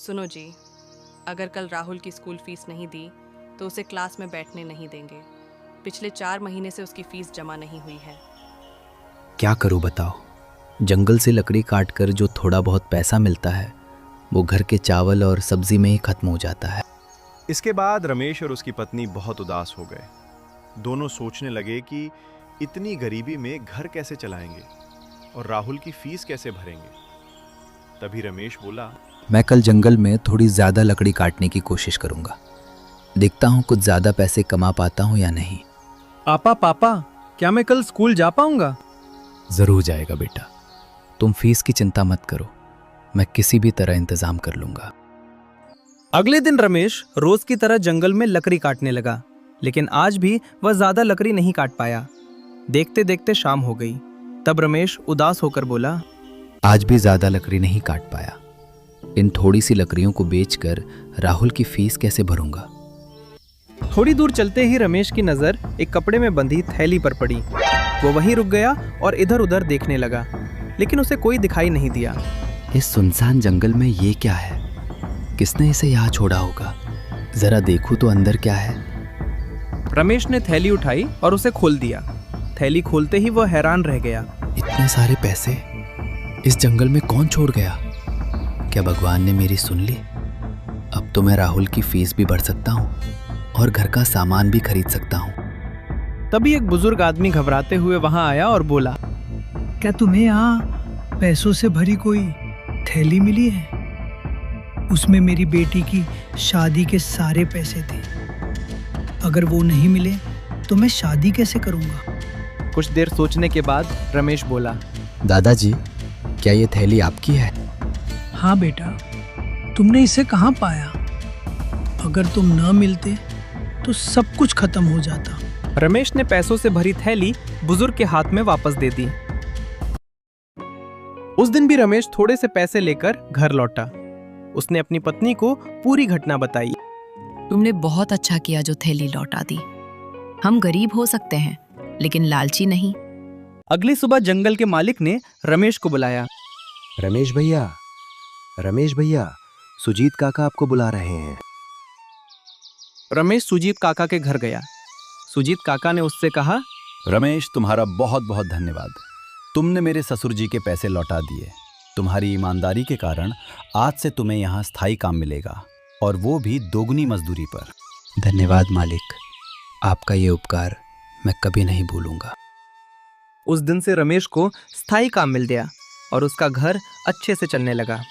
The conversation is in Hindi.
सुनो जी, अगर कल राहुल की स्कूल फीस नहीं दी तो उसे क्लास में बैठने नहीं देंगे। पिछले 4 महीने से उसकी फीस जमा नहीं हुई है। क्या करूं बताओ। जंगल से लकड़ी काट कर जो थोड़ा बहुत पैसा मिलता है वो घर के चावल और सब्जी में ही खत्म हो जाता है। इसके बाद रमेश और उसकी पत्नी बहुत उदास हो गए। दोनों सोचने लगे कि इतनी गरीबी में घर कैसे चलाएंगे और राहुल की फीस कैसे भरेंगे। तभी रमेश बोला, मैं कल जंगल में थोड़ी ज़्यादा लकड़ी काटने की कोशिश करूंगा। देखता हूँ कुछ ज़्यादा पैसे कमा पाता हूँ या नहीं। पापा, क्या मैं कल स्कूल जा पाऊंगा? ज़रूर जाएगा बेटा, तुम फीस की चिंता मत करो, मैं किसी भी तरह इंतज़ाम कर लूँगा। अगले दिन रमेश रोज की तरह जंगल में लकड़ी काटने लगा, लेकिन आज भी वह ज्यादा लकड़ी नहीं काट पाया। देखते देखते शाम हो गई। तब रमेश उदास होकर बोला, आज भी ज़्यादा लकड़ी नहीं काट पाया। इन थोड़ी सी लकड़ियों को बेचकर राहुल की फीस कैसे भरूंगा। थोड़ी दूर चलते ही रमेश की नजर एक कपड़े में बंधी थैली पर पड़ी। वो वहीं रुक गया और इधर उधर देखने लगा, लेकिन उसे कोई दिखाई नहीं दिया। इस सुनसान जंगल में ये क्या है? किसने इसे यहाँ छोड़ा होगा? जरा देखूं तो अंदर क्या है। रमेश ने थैली उठाई और उसे खोल दिया। थैली खोलते ही वह हैरान रह गया। इतने सारे पैसे इस जंगल में कौन छोड़ गया? क्या भगवान ने मेरी सुन ली? अब तो मैं राहुल की फीस भी भर सकता हूँ और घर का सामान भी खरीद सकता हूँ। तभी एक बुजुर्ग आदमी घबराते हुए वहां आया और बोला, क्या तुम्हें यहाँ पैसों से भरी कोई थैली मिली है? उसमें मेरी बेटी की शादी के सारे पैसे थे। अगर वो नहीं मिले तो मैं शादी कैसे करूँगा? कुछ देर सोचने के बाद रमेश बोला, दादाजी, क्या ये थैली आपकी है? हाँ बेटा, तुमने इसे कहाँ पाया? अगर तुम न मिलते तो सब कुछ खत्म हो जाता। रमेश ने पैसों से भरी थैली बुजुर्ग के हाथ में वापस दे दी। उस दिन भी रमेश थोड़े से पैसे लेकर घर लौटा। उसने अपनी पत्नी को पूरी घटना बताई। तुमने बहुत अच्छा किया जो थैली लौटा दी। हम गरीब हो सकते हैं लेकिन लालची नहीं। अगली सुबह जंगल के मालिक ने रमेश को बुलाया। रमेश भैया, सुजीत काका आपको बुला रहे हैं। रमेश सुजीत काका के घर गया। सुजीत काका ने उससे कहा, रमेश, तुम्हारा बहुत बहुत धन्यवाद। तुमने मेरे ससुर जी के पैसे लौटा दिए। तुम्हारी ईमानदारी के कारण आज से तुम्हें यहाँ स्थायी काम मिलेगा, और वो भी दोगुनी मजदूरी पर। धन्यवाद मालिक, आपका ये उपकार मैं कभी नहीं भूलूंगा। उस दिन से रमेश को स्थायी काम मिल गया और उसका घर अच्छे से चलने लगा।